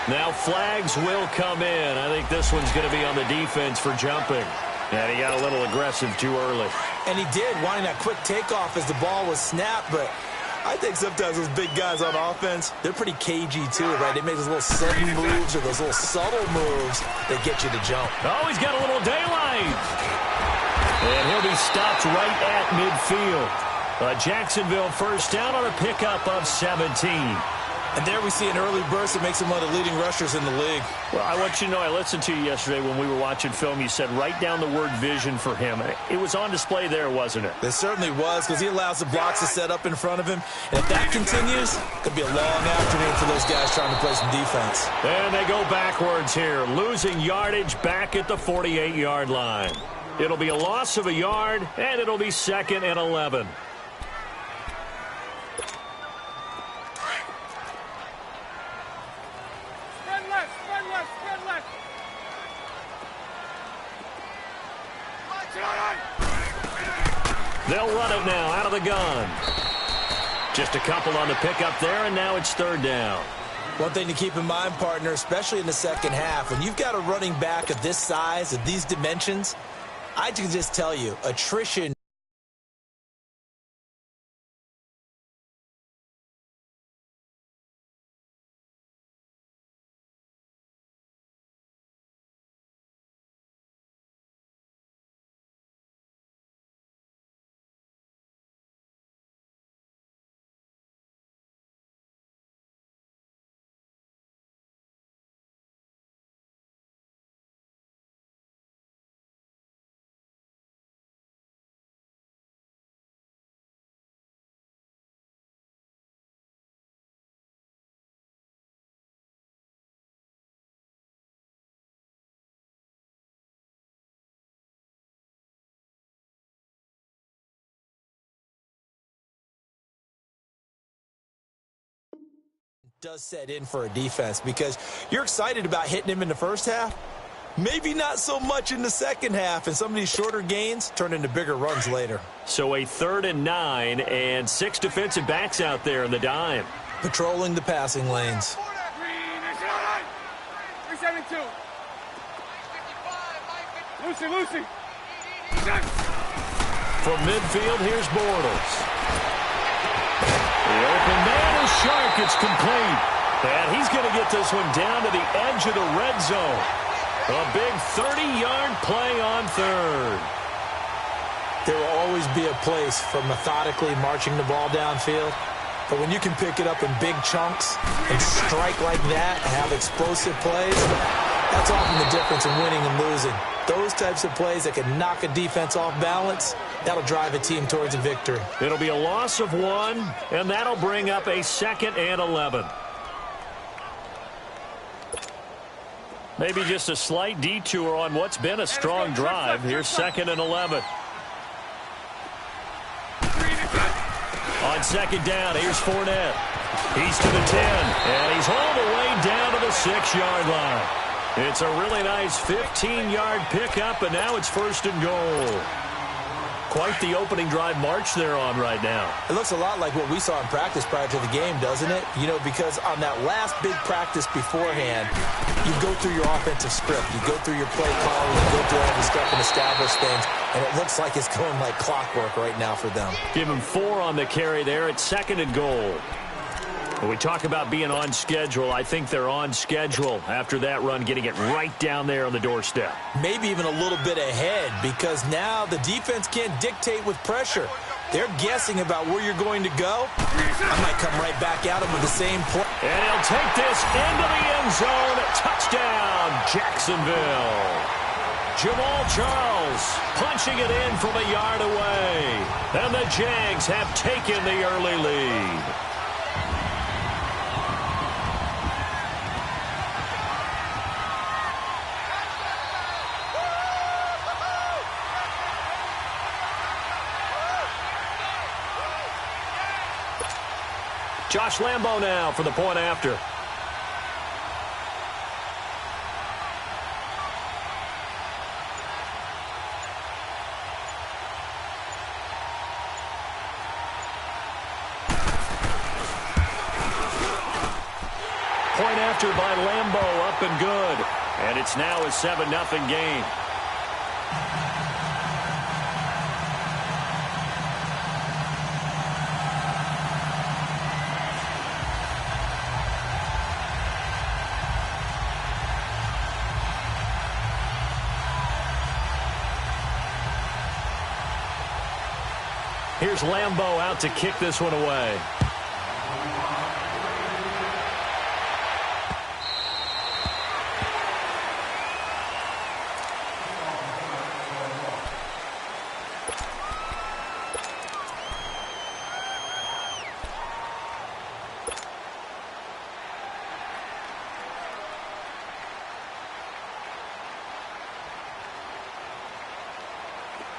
Now flags will come in. I think this one's going to be on the defense for jumping. And he got a little aggressive too early. And he did, wanting that quick takeoff as the ball was snapped, but I think sometimes those big guys on offense, they're pretty cagey too, right? They make those little sudden moves or those little subtle moves that get you to jump. Oh, he's got a little daylight. And he'll be stopped right at midfield. Jacksonville first down on a pickup of 17. And there we see an early burst that makes him one of the leading rushers in the league. Well, I want you to know, I listened to you yesterday when we were watching film. You said write down the word vision for him. It was on display there, wasn't it? It certainly was, because he allows the blocks to set up in front of him. And if that continues, it could be a long afternoon for those guys trying to play some defense. And they go backwards here, losing yardage back at the 48-yard line. It'll be a loss of a yard, and it'll be 2nd and 11. They'll run it now out of the gun. Just a couple on the pickup there, and now it's 3rd down. One thing to keep in mind, partner, especially in the second half, when you've got a running back of this size, of these dimensions, I can just tell you, attrition does set in for a defense, because you're excited about hitting him in the first half. Maybe not so much in the second half, and some of these shorter gains turn into bigger runs later. So a 3rd and 9, and 6 defensive backs out there in the dime. Patrolling the passing lanes. 372. Lucy. From midfield, here's Bortles. The open man is Shark. It's complete. And he's going to get this one down to the edge of the red zone. A big 30-yard play on 3rd. There will always be a place for methodically marching the ball downfield. But when you can pick it up in big chunks and strike like that and have explosive plays, that's often the difference in winning and losing. Those types of plays that can knock a defense off balance, that'll drive a team towards a victory. It'll be a loss of 1, and that'll bring up a 2nd and 11. Maybe just a slight detour on what's been a strong drive. Here's 2nd and 11. On 2nd down, here's Fournette. He's to the 10, and he's all the way down to the 6-yard line. It's a really nice 15-yard pickup, and now it's 1st and goal. Quite the opening drive march they're on right now. It looks a lot like what we saw in practice prior to the game, doesn't it? You know, because on that last big practice beforehand, you go through your offensive script. You go through your play calling. You go through all the stuff and establish things. And it looks like it's going like clockwork right now for them. Give him 4 on the carry there at 2nd and goal. When we talk about being on schedule, I think they're on schedule after that run, getting it right down there on the doorstep. Maybe even a little bit ahead, because now the defense can't dictate with pressure. They're guessing about where you're going to go. I might come right back at him with the same play. And he'll take this into the end zone. Touchdown, Jacksonville. Jamal Charles punching it in from a yard away. And the Jags have taken the early lead. Josh Lambo now for the point after. point after by Lambeau, up and good. And it's now a 7-0 game. Here's Lambeau out to kick this one away.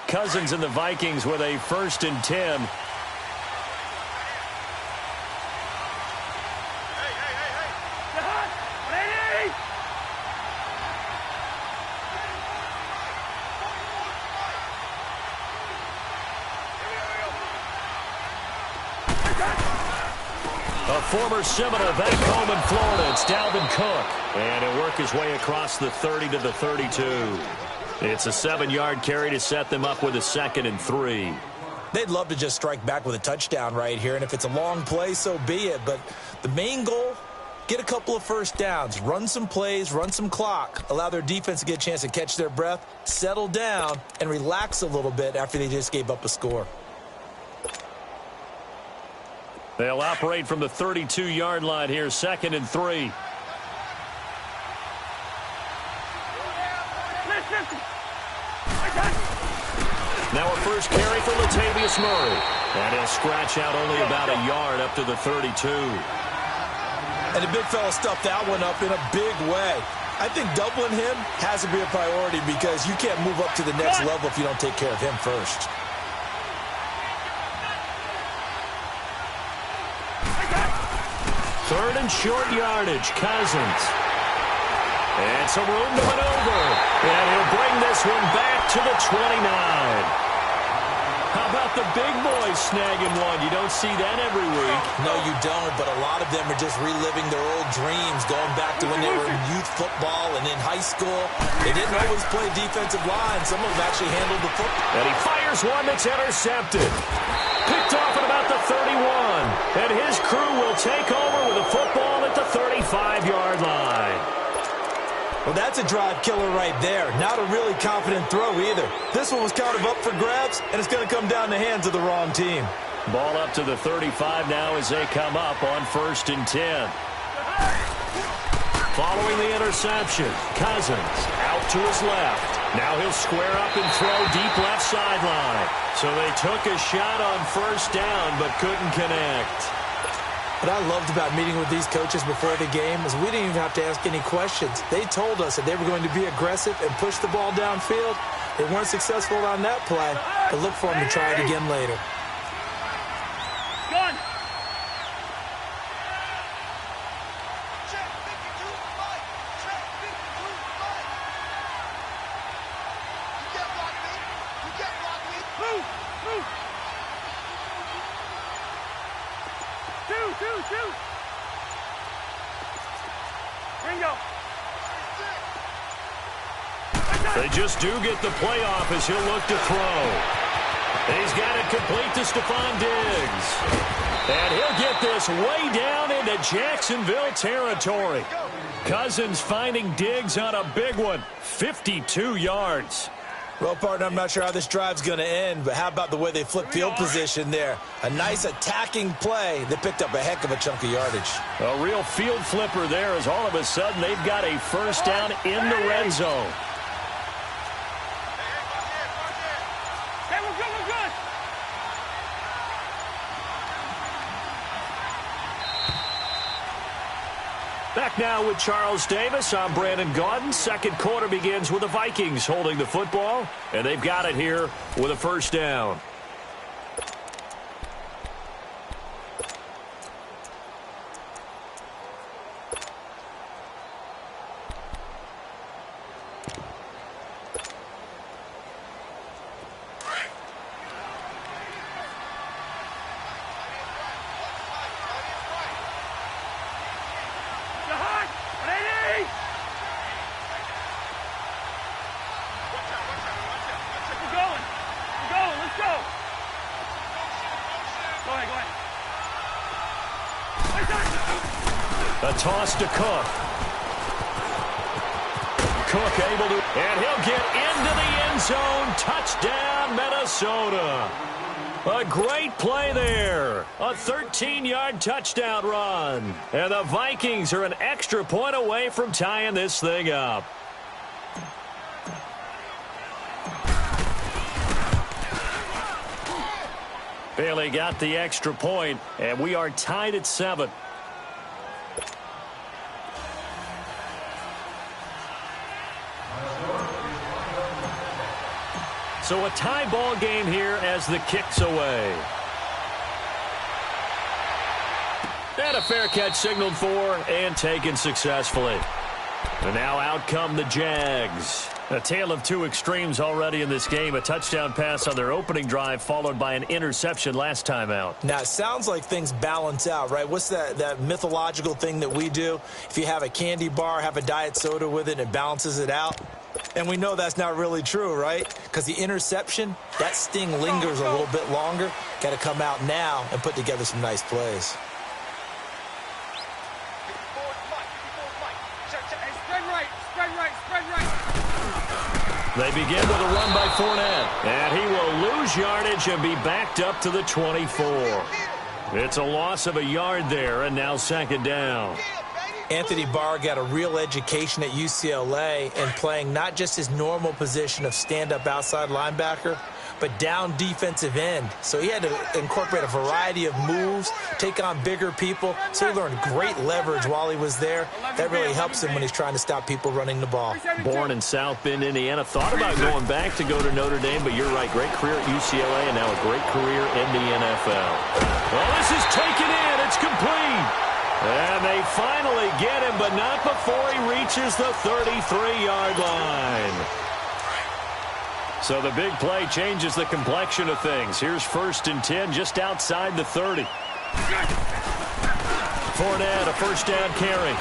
Cousins and the Vikings with a 1st and 10. A former Seminole back home in Florida. It's Dalvin Cook. And he'll work his way across the 30 to the 32. It's a 7-yard carry to set them up with a 2nd and 3. They'd love to just strike back with a touchdown right here, and if it's a long play, so be it. But the main goal, get a couple of first downs, run some plays, run some clock, allow their defense to get a chance to catch their breath, settle down, and relax a little bit after they just gave up a score. They'll operate from the 32-yard line here, 2nd and 3. Now a first carry for Latavius Murray. And he'll scratch out only about a yard up to the 32. And the big fella stuffed that one up in a big way. I think doubling him has to be a priority because you can't move up to the next level if you don't take care of him first. Third and short yardage, Cousins. And some room to maneuver. And he'll bring this one back to the 29. How about the big boys snagging one? You don't see that every week. No, you don't, but a lot of them are just reliving their old dreams, going back to when they were in youth football and in high school. They didn't always play defensive line. Some of them actually handled the football. And he fires one that's intercepted. Picked off at about the 31. And his crew will take over with a football at the 35-yard line. Well, that's a drive killer right there. Not a really confident throw either. This one was kind of up for grabs, and it's going to come down the hands of the wrong team. Ball up to the 35 now as they come up on 1st and 10. Following the interception, Cousins out to his left. Now he'll square up and throw deep left sideline. So they took a shot on 1st down but couldn't connect. What I loved about meeting with these coaches before the game is we didn't even have to ask any questions. They told us that they were going to be aggressive and push the ball downfield. They weren't successful on that play, but look for them to try it again later. Gun. Two. Ringo. They just do get the playoff as he'll look to throw. He's got it complete to Stephon Diggs. And he'll get this way down into Jacksonville territory. Cousins finding Diggs on a big one. 52 yards. Well, partner, I'm not sure how this drive's going to end, but how about the way they flipped field position there? A nice attacking play that picked up a heck of a chunk of yardage. A real field flipper there as all of a sudden they've got a 1st down in the red zone. Hey, we're good. Back now with Charles Davis. I'm Brandon Gaudin. 2nd quarter begins with the Vikings holding the football, and they've got it here with a 1st down. A toss to Cook. Cook able to, and he'll get into the end zone. Touchdown, Minnesota. A great play there. A 13-yard touchdown run. And the Vikings are an extra point away from tying this thing up. Bailey got the extra point, and we are tied at 7. So a tie ball game here as the kick's away. And a fair catch signaled for and taken successfully. And now out come the Jags. A tale of two extremes already in this game. A touchdown pass on their opening drive followed by an interception last time out. Now, it sounds like things balance out, right? What's that mythological thing that we do? If you have a candy bar, have a diet soda with it, it balances it out. And we know that's not really true, right? Because the interception, that sting lingers a little bit longer. Got to come out now and put together some nice plays. They begin with a run by Fournette. And he will lose yardage and be backed up to the 24. It's a loss of a yard there, and now second down. Anthony Barr got a real education at UCLA and playing not just his normal position of stand-up outside linebacker, but down defensive end. So he had to incorporate a variety of moves, take on bigger people. So he learned great leverage while he was there. That really helps him when he's trying to stop people running the ball. Born in South Bend, Indiana. Thought about going back to go to Notre Dame, but you're right. Great career at UCLA and now a great career in the NFL. Well, this is taken in. It's complete. And they finally get him, but not before he reaches the 33-yard line. So the big play changes the complexion of things. Here's 1st and 10 just outside the 30. Fournette, a first down carry.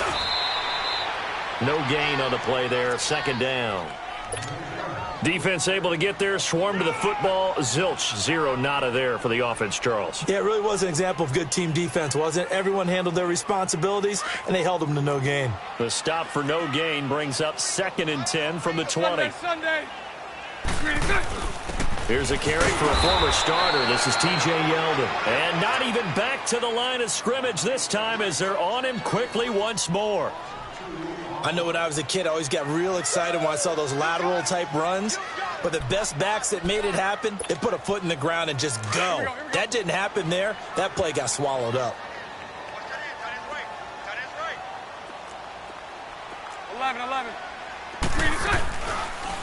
No gain on the play there. Second down. Defense able to get there, swarm to the football. Zilch, zero, nada there for the offense, Charles. Yeah, it really was an example of good team defense, wasn't it? Everyone handled their responsibilities, and they held them to no gain. The stop for no gain brings up 2nd and 10 from the 20. Sunday. Here's a carry for a former starter. This is T.J. Yeldon. And not even back to the line of scrimmage this time as they're on him quickly once more. I know when I was a kid, I always got real excited when I saw those lateral-type runs. But the best backs that made it happen, they put a foot in the ground and just go. That didn't happen there. That play got swallowed up. 11.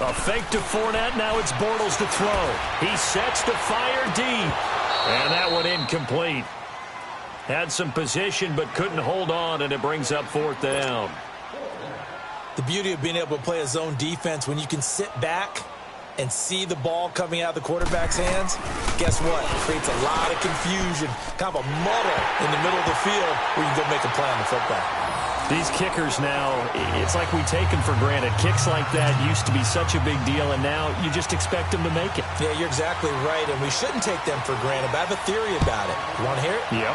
A fake to Fournette. Now it's Bortles to throw. He sets to fire deep. And that one incomplete. Had some position but couldn't hold on, and it brings up 4th down. The beauty of being able to play a zone defense when you can sit back and see the ball coming out of the quarterback's hands, guess what? It creates a lot of confusion, kind of a muddle in the middle of the field where you can go make a play on the football. These kickers now, it's like we take them for granted. Kicks like that used to be such a big deal, and now you just expect them to make it. Yeah, you're exactly right, and we shouldn't take them for granted, but I have a theory about it. You want to hear it? Yep.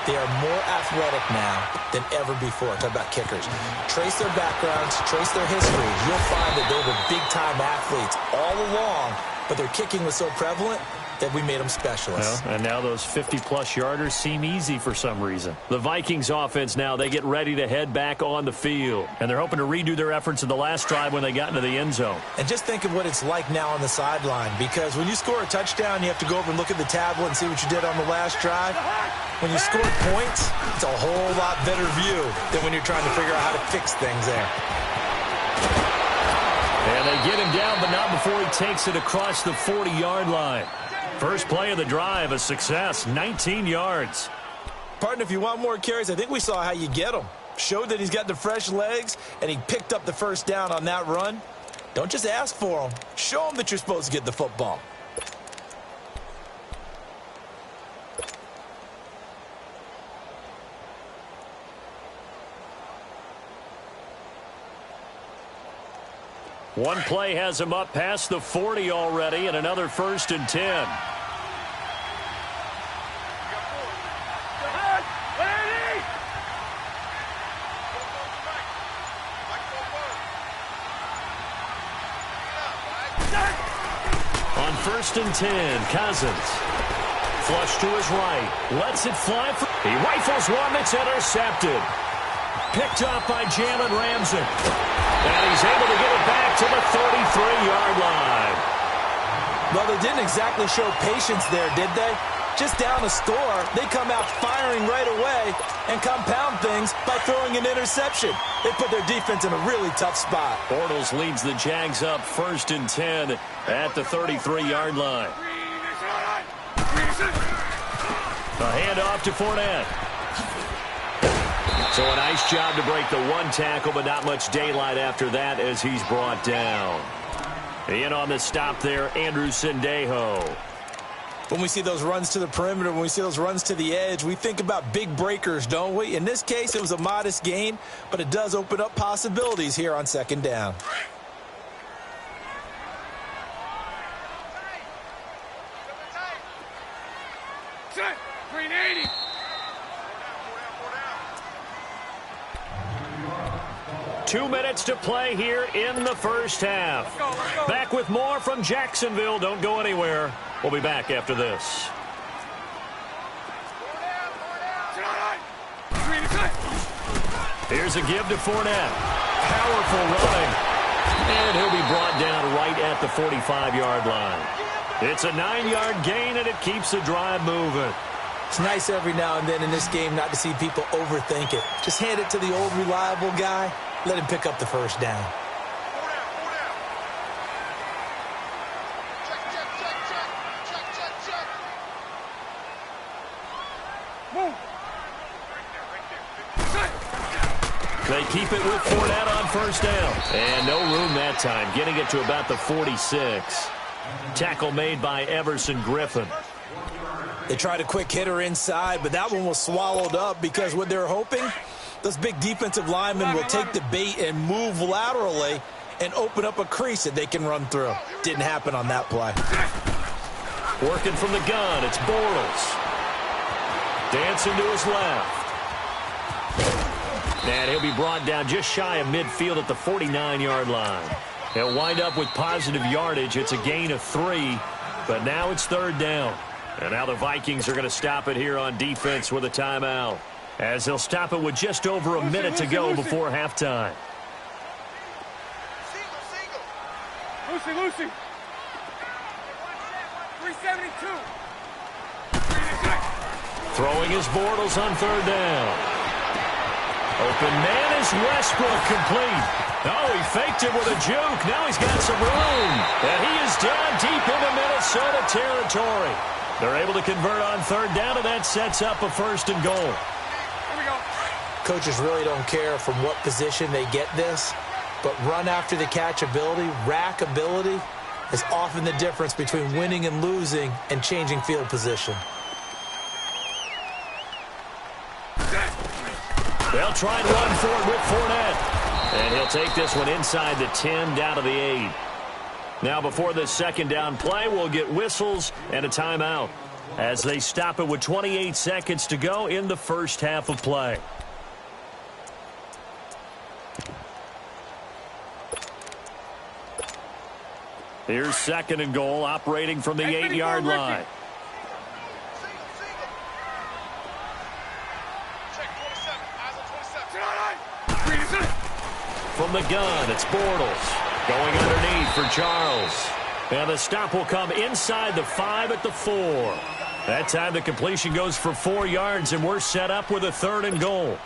They are more athletic now than ever before. Talk about kickers. Trace their backgrounds, trace their histories. You'll find that they were big-time athletes all along, but their kicking was so prevalent that we made them specialists. Well, and now those 50-plus yarders seem easy for some reason. The Vikings offense now, they get ready to head back on the field. And they're hoping to redo their efforts in the last drive when they got into the end zone. And just think of what it's like now on the sideline, because when you score a touchdown, you have to go over and look at the tablet and see what you did on the last drive. When you score points, it's a whole lot better view than when you're trying to figure out how to fix things there. And they get him down, but not before he takes it across the 40-yard line. First play of the drive, a success, 19 yards. Partner, if you want more carries, I think we saw how you get them. Showed that he's got the fresh legs, and he picked up the first down on that run. Don't just ask for them. Show them that you're supposed to get the football. One play has him up past the 40 already, and another 1st and 10. first and 10. Cousins. Flush to his right. Lets it fly. He rifles one that's intercepted. Picked up by Jalen Ramsey. And he's able to get it back to the 33-yard line. Well, they didn't exactly show patience there, did they? Just down a score, they come out firing right away and compound things by throwing an interception. They put their defense in a really tough spot. Bortles leads the Jags up first and 10 at the 33-yard line. A handoff to Fournette. So a nice job to break the one tackle, but not much daylight after that as he's brought down. In on the stop there, Andrew Sendejo. When we see those runs to the perimeter, when we see those runs to the edge, we think about big breakers, don't we? In this case, it was a modest gain, but it does open up possibilities here on second down. Green 80. Two minutes to play here in the first half. Let's go. Back with more from Jacksonville. Don't go anywhere. We'll be back after this. Here's a give to Fournette. Powerful running. And he'll be brought down right at the 45-yard line. It's a 9-yard gain, and it keeps the drive moving. It's nice every now and then in this game not to see people overthink it. Just hand it to the old reliable guy. Let him pick up the first down. They keep it with Fournette on first down. And no room that time, getting it to about the 46. Tackle made by Everson Griffin. They tried a quick hitter inside, but that one was swallowed up because what they're hoping, those big defensive linemen will take the bait and move laterally and open up a crease that they can run through. Didn't happen on that play. Working from the gun, it's Bortles. Dancing to his left. And he'll be brought down just shy of midfield at the 49-yard line. He'll wind up with positive yardage. It's a gain of 3, but now it's third down. And now the Vikings are going to stop it here on defense with a timeout, as they'll stop it with just over a minute to go before halftime. Lucy. 372. Throwing his Bortles on third down. Open man is Westbrook, complete. Oh, he faked it with a juke. Now he's got some room. And he is down deep into Minnesota territory. They're able to convert on third down, and that sets up a first and goal. Here we go. Coaches really don't care from what position they get this, but run after the catch ability, rack ability, is often the difference between winning and losing and changing field position. They'll try and run for it with Fournette. And he'll take this one inside the 10, down to the 8. Now before this second down play, we'll get whistles and a timeout as they stop it with 28 seconds to go in the first half of play. Here's second and goal, operating from the 8-yard line. From the gun, it's Bortles. Going underneath for Charles. And the stop will come inside the 5 at the 4. That time the completion goes for 4 yards, and we're set up with a third and goal.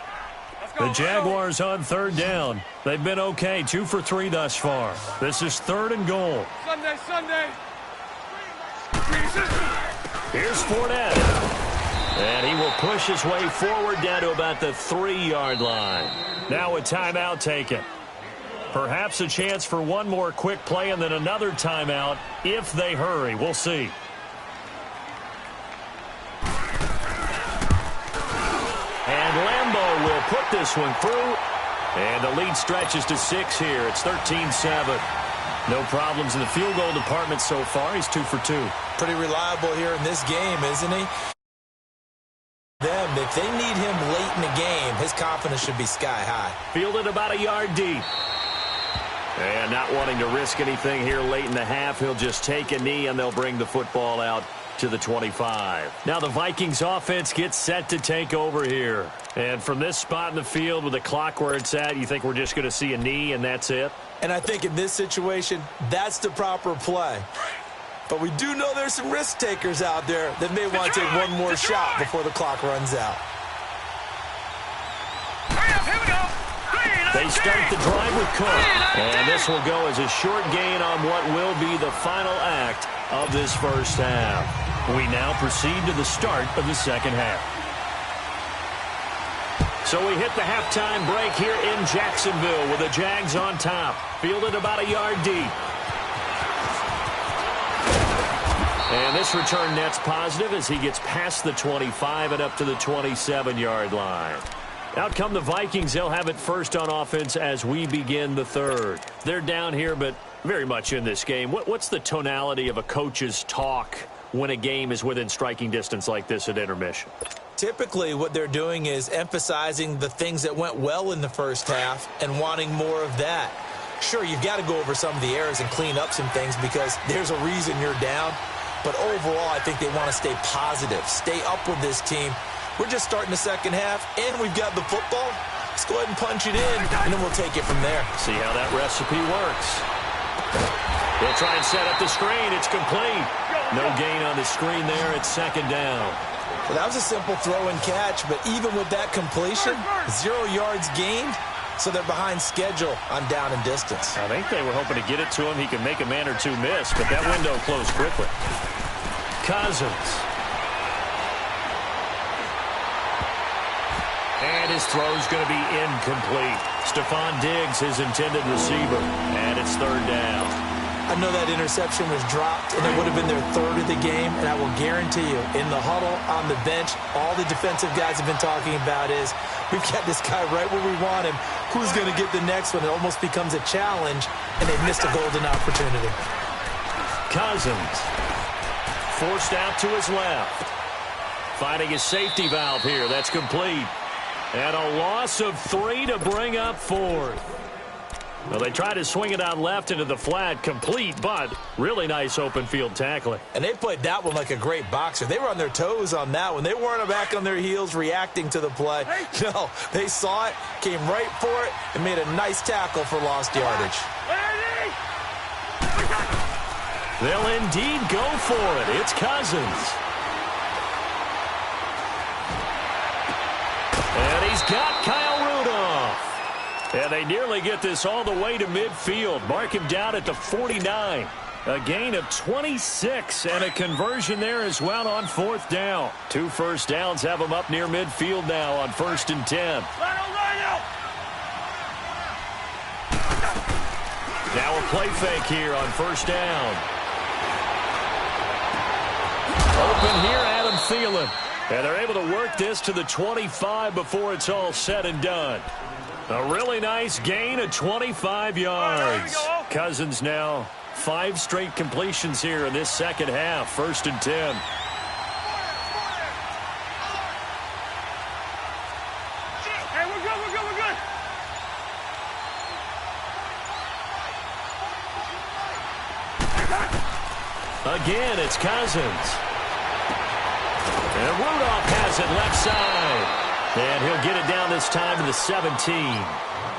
The Jaguars on third down. They've been okay, 2 for 3 thus far. This is third and goal. Sunday. Here's Fournette. And he will push his way forward down to about the 3-yard line. Now a timeout taken. Perhaps a chance for one more quick play and then another timeout if they hurry. We'll see. And Lambeau will put this one through. And the lead stretches to 6 here. It's 13-7. No problems in the field goal department so far. He's 2 for 2. Pretty reliable here in this game, isn't he? If they need him late in the game, his confidence should be sky high. Fielded about a yard deep. And not wanting to risk anything here late in the half, he'll just take a knee and they'll bring the football out to the 25. Now the Vikings offense gets set to take over here. And from this spot in the field with the clock where it's at, you think we're just going to see a knee and that's it? And I think in this situation, that's the proper play. But we do know there's some risk takers out there that may want to take one more shot before the clock runs out. They start the drive with Cook. And this will go as a short gain on what will be the final act of this first half. We now proceed to the start of the second half. So we hit the halftime break here in Jacksonville with the Jags on top. Fielded about a yard deep. And this return net's positive as he gets past the 25 and up to the 27-yard line. Out come the Vikings. They'll have it first on offense as we begin the third. They're down here, but very much in this game. What's the tonality of a coach's talk when a game is within striking distance like this at intermission? Typically, what they're doing is emphasizing the things that went well in the first half and wanting more of that. Sure, you've got to go over some of the errors and clean up some things because there's a reason you're down. But overall, I think they want to stay positive, stay up with this team. We're just starting the second half, and we've got the football. Let's go ahead and punch it in, and then we'll take it from there. See how that recipe works. They'll try and set up the screen. It's complete. No gain on the screen there. It's second down. Well, that was a simple throw and catch, but even with that completion, 0 yards gained, so they're behind schedule on down and distance. I think they were hoping to get it to him. He could make a man or two miss, but that window closed quickly. Cousins. And his throw's going to be incomplete. Stephon Diggs, his intended receiver, and it's third down. I know that interception was dropped, and it would have been their third of the game, and I will guarantee you, in the huddle, on the bench, all the defensive guys have been talking about is, we've got this guy right where we want him. Who's going to get the next one? It almost becomes a challenge, and they missed a golden opportunity. Cousins forced out to his left. Finding his safety valve here. That's complete. And a loss of 3 to bring up fourth. Well, they tried to swing it out left into the flat, complete, but really nice open field tackling. And they played that one like a great boxer. They were on their toes on that one. They weren't back on their heels reacting to the play. No, they saw it, came right for it, and made a nice tackle for lost yardage. They'll indeed go for it. It's Cousins. And he's got Kyle Rudolph. And they nearly get this all the way to midfield. Mark him down at the 49. A gain of 26 and a conversion there as well on fourth down. 2 first downs have them up near midfield now on 1st and 10. Now a play fake here on first down. Open here, Adam Thielen. And they're able to work this to the 25 before it's all said and done. A really nice gain of 25 yards. Cousins now 5 straight completions here in this second half. 1st and 10. Hey, we're good, we're good, we're good. Again, it's Cousins. And Rudolph has it left side. And he'll get it down this time to the 17.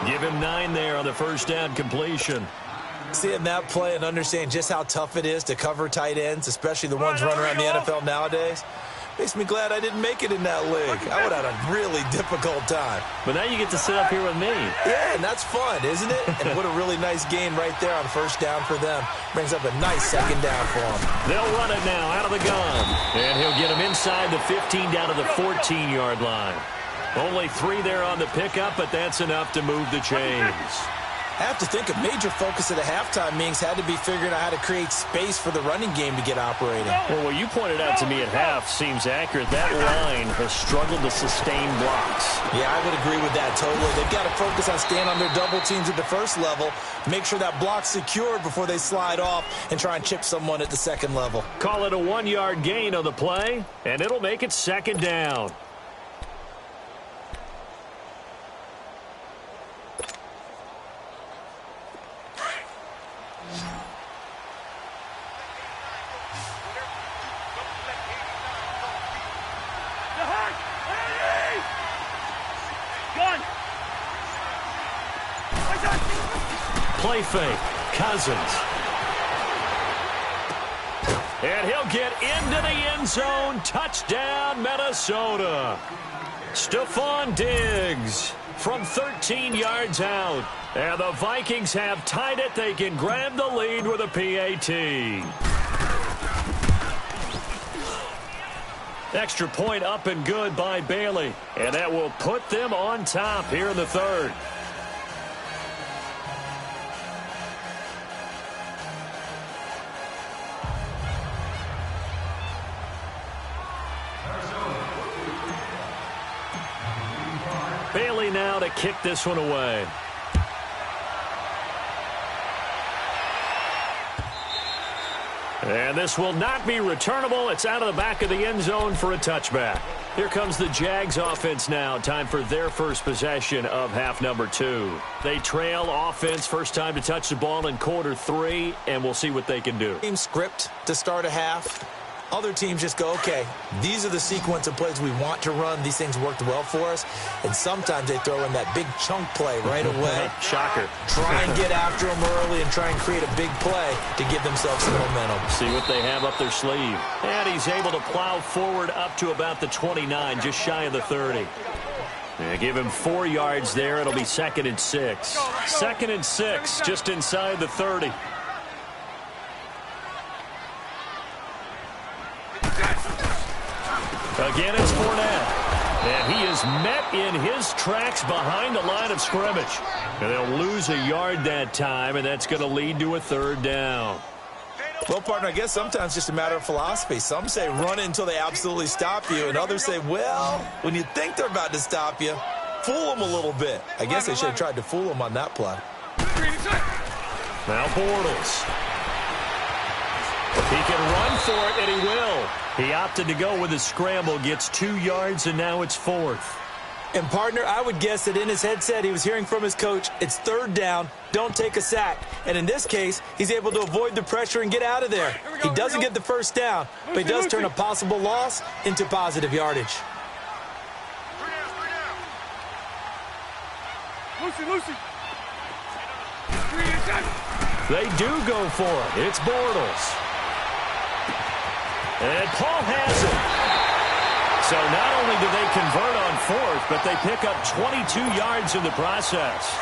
Give him 9 there on the first down completion. Seeing that play and understand just how tough it is to cover tight ends, especially the ones running around the NFL nowadays, makes me glad I didn't make it in that league. I would have had a really difficult time. But now you get to sit up here with me. Yeah, and that's fun, isn't it? And what a really nice game right there on first down for them. Brings up a nice second down for them. They'll run it now out of the gun. And he'll get him inside the 15 down to the 14-yard line. Only 3 there on the pickup, but that's enough to move the chains. I have to think a major focus of the halftime meetings had to be figuring out how to create space for the running game to get operating. Well, what you pointed out to me at half seems accurate. That line has struggled to sustain blocks. Yeah, I would agree with that totally. They've got to focus on staying on their double teams at the first level, make sure that block's secured before they slide off and try and chip someone at the second level. Call it a 1-yard gain on the play, and it'll make it second down. play fake. Cousins. And he'll get into the end zone. Touchdown, Minnesota. Stephon Diggs from 13 yards out. And the Vikings have tied it. They can grab the lead with a PAT. Extra point up and good by Bailey. And that will put them on top here in the third. Bailey now to kick this one away. And this will not be returnable. It's out of the back of the end zone for a touchback. Here comes the Jags offense now. Time for their first possession of half number 2. They trail offense, first time to touch the ball in quarter 3, and we'll see what they can do. Team script to start a half. Other teams just go, okay, these are the sequence of plays we want to run. These things worked well for us. And sometimes they throw in that big chunk play right away. Shocker. Try and get after them early and try and create a big play to give themselves some momentum. See what they have up their sleeve. And he's able to plow forward up to about the 29, just shy of the 30. They give him 4 yards there. It'll be 2nd and 6. 2nd and 6, just inside the 30. Again, it's Fournette. And he is met in his tracks behind the line of scrimmage. And they'll lose a yard that time, and that's going to lead to a 3rd down. Well, partner, I guess sometimes it's just a matter of philosophy. Some say run it until they absolutely stop you, and others say, well, when you think they're about to stop you, fool them a little bit. I guess they should have tried to fool them on that play. Now Bortles. He can run for it, and he will. He opted to go with his scramble, gets 2 yards, and now it's 4th. And, partner, I would guess that in his headset he was hearing from his coach, it's 3rd down, don't take a sack. And in this case, he's able to avoid the pressure and get out of there. He doesn't get the 1st down, but he does turn a possible loss into positive yardage. Lucy. They do go for it. It's Bortles. And Paul has it. So not only do they convert on 4th, but they pick up 22 yards in the process.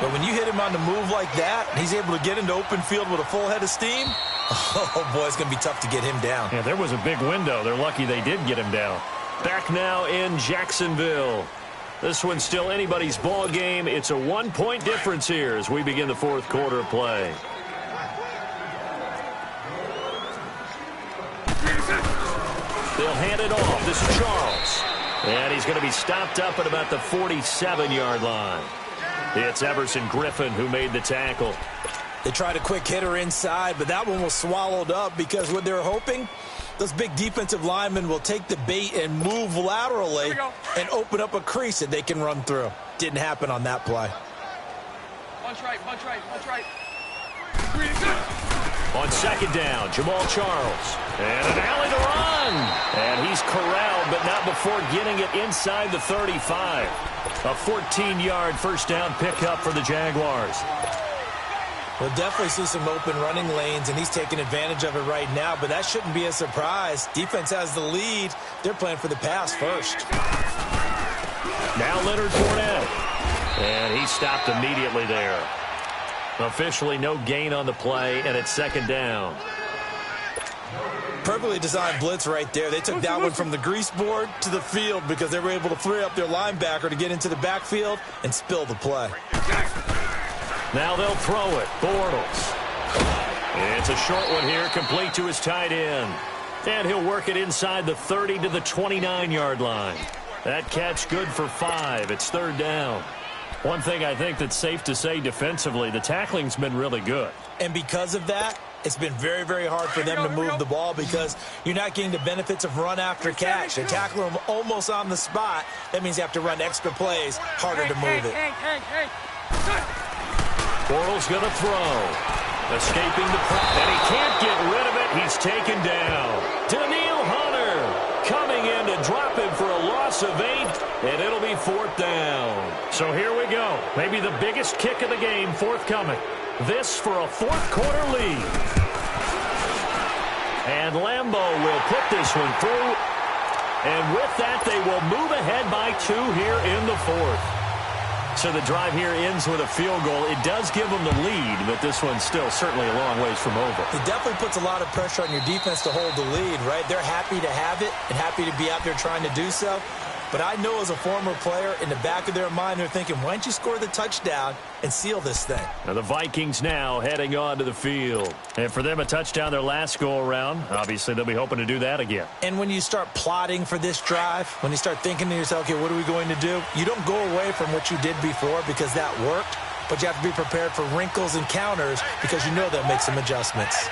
But when you hit him on the move like that, he's able to get into open field with a full head of steam, oh, boy, it's going to be tough to get him down. Yeah, there was a big window. They're lucky they did get him down. Back now in Jacksonville. This one's still anybody's ball game. It's a 1-point difference here as we begin the 4th quarter of play. They'll hand it off. This is Charles. And he's going to be stopped up at about the 47-yard line. It's Everson Griffin who made the tackle. They tried a quick hitter inside, but that one was swallowed up because what they're hoping, those big defensive linemen will take the bait and move laterally and open up a crease that they can run through. Didn't happen on that play. Bunch right. On 2nd down, Jamal Charles. And an alley to run. And he's corralled, but not before getting it inside the 35. A 14-yard first down pickup for the Jaguars. We'll definitely see some open running lanes, and he's taking advantage of it right now, but that shouldn't be a surprise. Defense has the lead. They're playing for the pass first. Now Leonard Fournette. And he stopped immediately there. Officially no gain on the play, and it's 2nd down. Perfectly designed blitz right there. They took that one from the grease board to the field because they were able to free up their linebacker to get into the backfield and spill the play. Now they'll throw it. Bortles. It's a short one here, complete to his tight end. And he'll work it inside the 30 to the 29-yard line. That catch good for 5. It's 3rd down. One thing I think that's safe to say defensively, the tackling's been really good. And because of that, it's been very, very hard for them to move the ball because you're not getting the benefits of run after catch. They tackle them almost on the spot. That means you have to run extra plays, harder to move it. Bortles going to throw. Escaping the press, and he can't get rid of it. He's taken down. Daniil Hunter coming in to drop him for a loss of 8, and it'll be 4th down. So here we go. Maybe the biggest kick of the game forthcoming. This for a fourth-quarter lead. And Lambeau will put this one through. And with that, they will move ahead by 2 here in the fourth. So the drive here ends with a field goal. It does give them the lead, but this one's still certainly a long ways from over. It definitely puts a lot of pressure on your defense to hold the lead, right? They're happy to have it and happy to be out there trying to do so. But I know as a former player, in the back of their mind, they're thinking, why don't you score the touchdown and seal this thing? Now the Vikings now heading onto the field. And for them, a touchdown their last go-around. Obviously, they'll be hoping to do that again. And when you start plotting for this drive, when you start thinking to yourself, okay, what are we going to do? You don't go away from what you did before because that worked, but you have to be prepared for wrinkles and counters because you know they'll make some adjustments.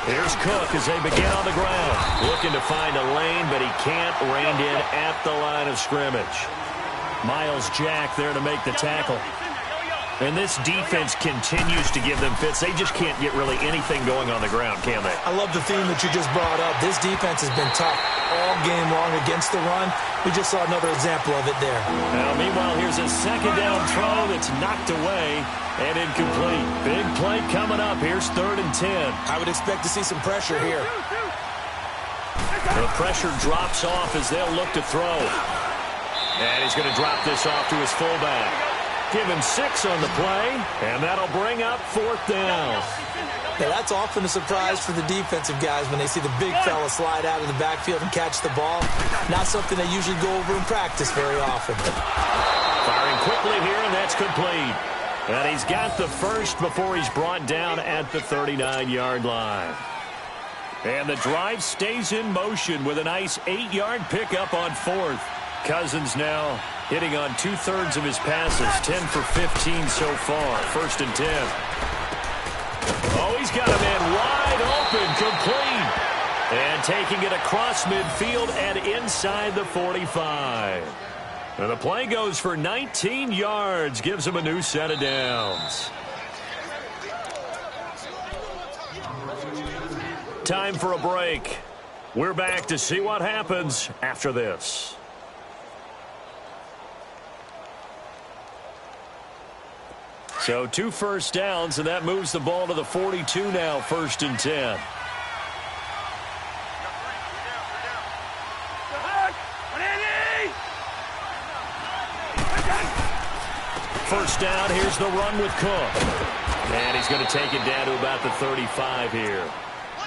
Here's Cook as they begin on the ground. Looking to find a lane, but he can't. Reined in at the line of scrimmage. Miles Jack there to make the tackle. And this defense continues to give them fits. They just can't get really anything going on the ground, can they? I love the theme that you just brought up. This defense has been tough all game long against the run. We just saw another example of it there. Now, meanwhile, here's a second down throw that's knocked away and incomplete. Big play coming up. Here's 3rd and 10. I would expect to see some pressure here. The pressure drops off as they'll look to throw. And he's going to drop this off to his fullback. Give him 6 on the play, and that'll bring up 4th down. Now, that's often a surprise for the defensive guys when they see the big fella slide out of the backfield and catch the ball. Not something they usually go over in practice very often. Firing quickly here, and that's complete. And he's got the first before he's brought down at the 39-yard line. And the drive stays in motion with a nice 8-yard pickup on 4th. Cousins now hitting on 2/3 of his passes, 10 for 15 so far. 1st and 10. Oh, he's got a man wide open, complete. And taking it across midfield and inside the 45. And the play goes for 19 yards, gives him a new set of downs. Time for a break. We're back to see what happens after this. So 2 first downs, and that moves the ball to the 42 now, 1st and 10. First down, here's the run with Cook. And he's going to take it down to about the 35 here.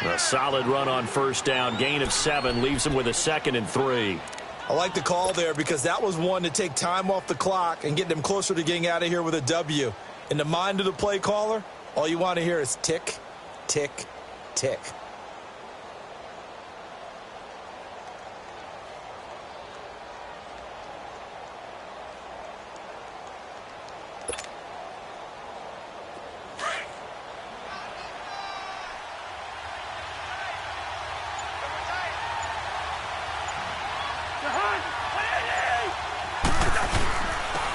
A solid run on 1st down, gain of 7, leaves him with a 2nd and 3. I like the call there because that was one to take time off the clock and get them closer to getting out of here with a W. In the mind of the play caller, all you want to hear is tick, tick, tick.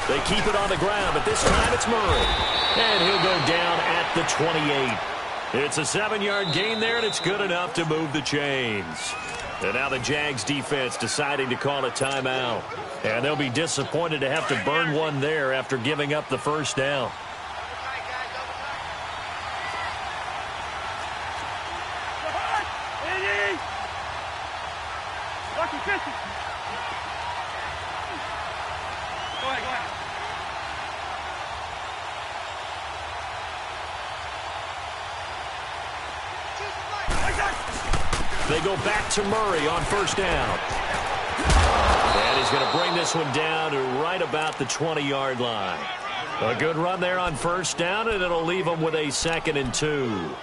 They keep it on the ground, but this time it's Murray. And he'll go down at the 28. It's a 7-yard gain there, and it's good enough to move the chains. And now the Jags defense deciding to call a timeout. And they'll be disappointed to have to burn one there after giving up the 1st down. They go back to Murray on 1st down. And he's going to bring this one down to right about the 20-yard line. A good run there on 1st down, and it'll leave them with a 2nd and 2.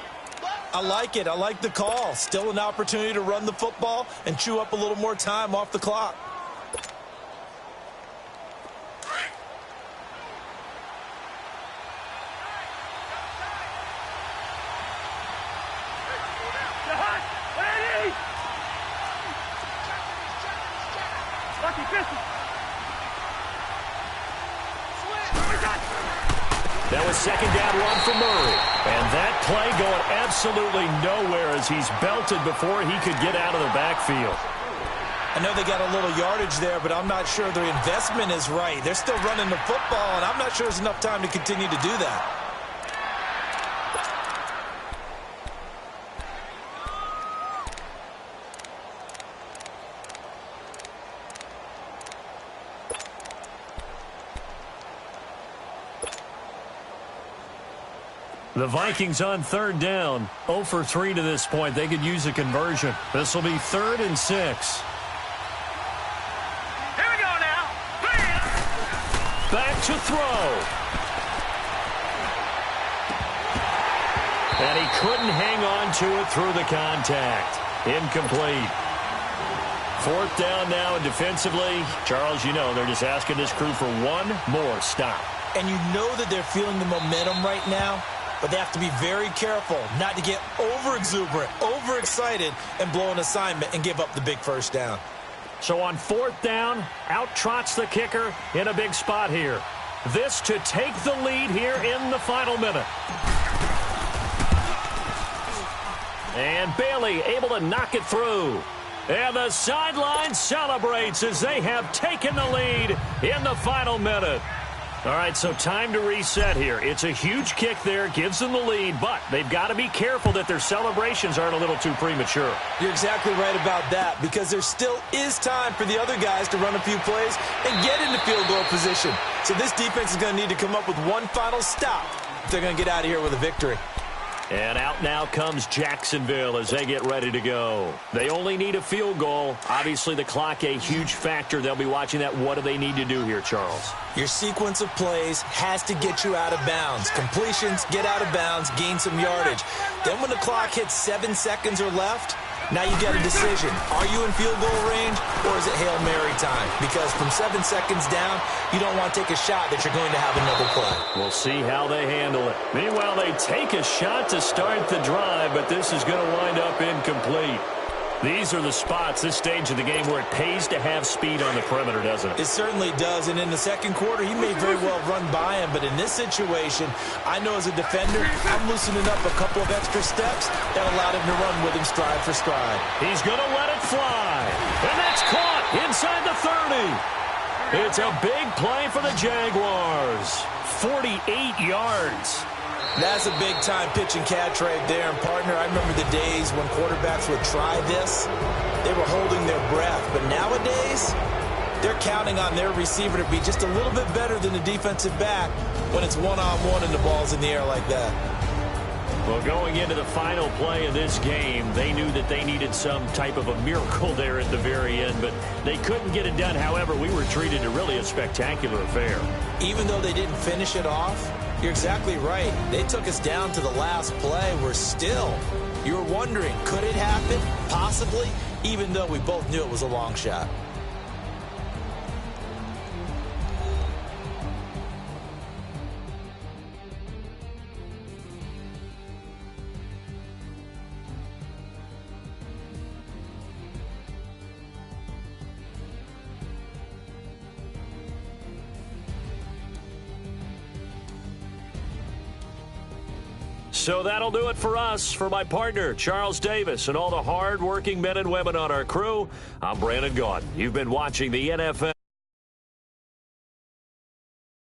I like it. I like the call. Still an opportunity to run the football and chew up a little more time off the clock. That was second down run for Murray. And that play going absolutely nowhere as he's belted before he could get out of the backfield. I know they got a little yardage there, but I'm not sure their investment is right. They're still running the football, and I'm not sure there's enough time to continue to do that. The Vikings on third down, 0 for 3 to this point. They could use a conversion. This will be 3rd and 6. Here we go now. Bam! Back to throw. And he couldn't hang on to it through the contact. Incomplete. 4th down now, and defensively, Charles, you know, they're just asking this crew for one more stop. And you know that they're feeling the momentum right now, but they have to be very careful not to get over-exuberant, overexcited, and blow an assignment and give up the big first down. So on 4th down, out trots the kicker in a big spot here. This to take the lead here in the final minute. And Bailey able to knock it through. And the sideline celebrates as they have taken the lead in the final minute. All right, so time to reset here. It's a huge kick there, gives them the lead, but they've got to be careful that their celebrations aren't a little too premature. You're exactly right about that, because there still is time for the other guys to run a few plays and get into field goal position. So this defense is going to need to come up with one final stop if they're going to get out of here with a victory. And out now comes Jacksonville as they get ready to go. They only need a field goal. Obviously, the clock a huge factor. They'll be watching that. What do they need to do here, Charles? Your sequence of plays has to get you out of bounds. Completions, get out of bounds, gain some yardage. Then when the clock hits 7 seconds or left, now you get a decision. Are you in field goal range, or is it Hail Mary time? Because from 7 seconds down, you don't want to take a shot that you're going to have another play. We'll see how they handle it. Meanwhile, they take a shot to start the drive, but this is going to wind up incomplete. These are the spots, this stage of the game, where it pays to have speed on the perimeter, doesn't it? It certainly does, and in the second quarter, he may very well run by him, but in this situation, I know as a defender, I'm loosening up a couple of extra steps that allowed him to run with him stride for stride. He's going to let it fly, and that's caught inside the 30. It's a big play for the Jaguars, 48 yards. That's a big-time pitch and catch right there. And, partner, I remember the days when quarterbacks would try this. They were holding their breath. But nowadays, they're counting on their receiver to be just a little bit better than the defensive back when it's one-on-one and the ball's in the air like that. Well, going into the final play of this game, they knew that they needed some type of a miracle there at the very end, but they couldn't get it done. However, we were treated to really a spectacular affair. Even though they didn't finish it off, you're exactly right. They took us down to the last play. We're still, you were wondering, could it happen? Possibly, even though we both knew it was a long shot. So that'll do it for us. For my partner, Charles Davis, and all the hard-working men and women on our crew, I'm Brandon Gaudin. You've been watching the NFL.